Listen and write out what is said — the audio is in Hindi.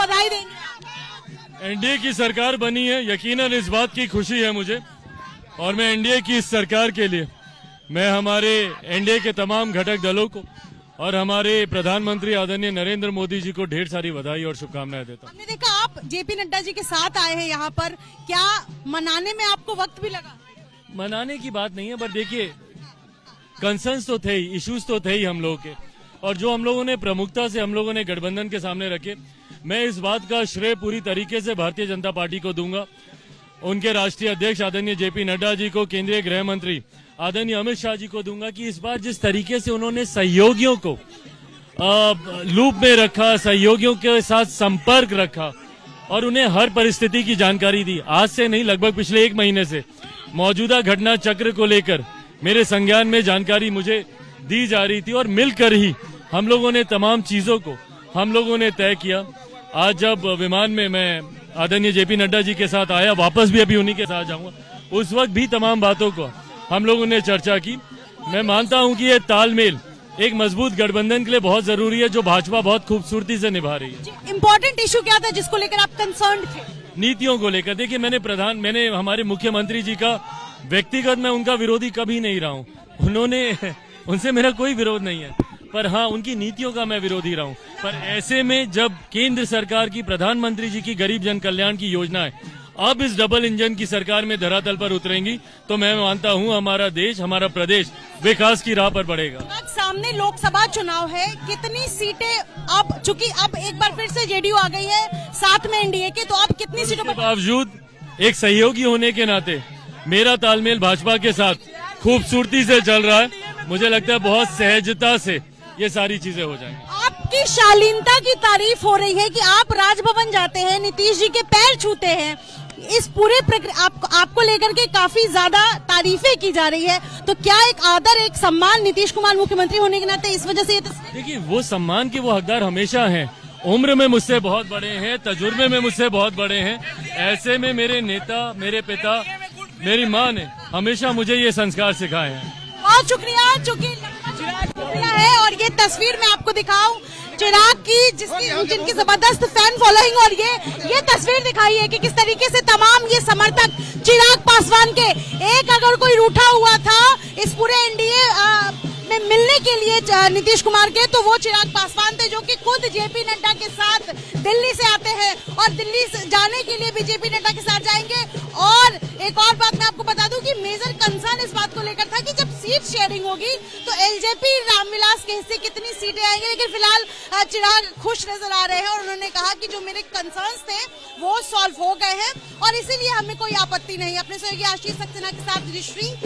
बधाई देंगे? एनडीए की सरकार बनी है, यकीनन इस बात की खुशी है मुझे। और मैं एनडीए की इस सरकार के लिए मैं हमारे एनडीए के तमाम घटक दलों को और हमारे प्रधानमंत्री आदरणीय नरेंद्र मोदी जी को ढेर सारी बधाई और शुभकामनाएं देता हूं। हमने देखा आप जेपी नड्डा जी के साथ आए हैं यहाँ पर, क्या मनाने में आपको वक्त भी लगा? मनाने की बात नहीं है, पर देखिए कंसर्न्स तो थे ही, इश्यूज तो थे ही हम लोगों के, और जो हम लोगों ने प्रमुखता से हम लोगों ने गठबंधन के सामने रखे, मैं इस बात का श्रेय पूरी तरीके से भारतीय जनता पार्टी को दूंगा। उनके राष्ट्रीय अध्यक्ष आदरणीय जेपी नड्डा जी को, केंद्रीय गृह मंत्री आदरणीय अमित शाह जी को दूंगा कि इस बार जिस तरीके से उन्होंने सहयोगियों को लूप में रखा, सहयोगियों के साथ संपर्क रखा और उन्हें हर परिस्थिति की जानकारी दी। आज से नहीं, लगभग पिछले 1 महीने से मौजूदा घटना चक्र को लेकर मेरे संज्ञान में जानकारी मुझे दी जा रही थी और मिलकर ही हम लोगों ने तमाम चीजों को हम लोगों ने तय किया। आज जब विमान में मैं आदरणीय जेपी नड्डा जी के साथ आया, वापस भी अभी उन्हीं के साथ जाऊंगा, उस वक्त भी तमाम बातों को हम लोगों ने चर्चा की। मैं मानता हूं कि ये तालमेल एक मजबूत गठबंधन के लिए बहुत जरूरी है, जो भाजपा बहुत खूबसूरती से निभा रही है। इम्पोर्टेंट इशू क्या था जिसको लेकर आप कंसर्न थे? नीतियों को लेकर। देखिए, मैंने हमारे मुख्यमंत्री जी का व्यक्तिगत मैं उनका विरोधी कभी नहीं रहा हूं, उनसे मेरा कोई विरोध नहीं है, पर हाँ उनकी नीतियों का मैं विरोधी रहा हूं। पर ऐसे में जब केंद्र सरकार की, प्रधानमंत्री जी की गरीब जन कल्याण की योजनाएं अब इस डबल इंजन की सरकार में धरातल पर उतरेंगी, तो मैं मानता हूं हमारा देश, हमारा प्रदेश विकास की राह पर बढ़ेगा। सामने लोकसभा चुनाव है, कितनी सीटें अब, चूंकि अब एक बार फिर से जेडीयू आ गई है साथ में एनडीए के, तो अब कितनी सीटों पर? बावजूद एक सहयोगी होने के नाते मेरा तालमेल भाजपा के साथ खूबसूरती से चल रहा है। मुझे लगता है बहुत सहजता से ये सारी चीजें हो जाएंगी। आपकी शालीनता की तारीफ हो रही है कि आप राजभवन जाते हैं, नीतीश जी के पैर छूते हैं, इस पूरे प्रक्रिया आपको लेकर के काफी ज्यादा तारीफें की जा रही है, तो क्या एक आदर, एक सम्मान नीतीश कुमार मुख्यमंत्री होने के नाते इस वजह से? देखिए, वो सम्मान के वो हकदार हमेशा हैं। उम्र में मुझसे बहुत बड़े हैं, तजुर्बे में मुझसे बहुत बड़े हैं। ऐसे में मेरे नेता, मेरे पिता, मेरी माँ ने हमेशा मुझे ये संस्कार सिखाए हैं। बहुत शुक्रिया। चूंकि है और ये तस्वीर मैं आपको दिखाऊं चिराग की, जिनकी जबरदस्त फैन फॉलोइंग, और ये तस्वीर दिखाई है कि किस तरीके से तमाम ये समर्थक चिराग पासवान के, एक अगर कोई रूठा हुआ था इस पूरे एनडीए में मिलने के लिए नीतीश कुमार के, तो वो चिराग पासवान थे, जो कि खुद जेपी नड्डा के साथ दिल्ली से आते हैं और दिल्ली से जाने के लिए भी जेपी नड्डा के साथ जाएंगे। और एक और बात मैं आपको बता दूं कि मेजर कंसर्न इस बात को लेकर था कि जब सीट शेयरिंग होगी तो एलजेपी रामविलास के हिस्से कितनी सीटें आएंगी, लेकिन फिलहाल चिराग खुश नजर आ रहे हैं और उन्होंने कहा कि जो मेरे कंसर्न्स थे वो सॉल्व हो गए हैं और इसीलिए हमें कोई आपत्ति नहीं। अपने सहयोगी आशीष सक्सेना के साथ श्री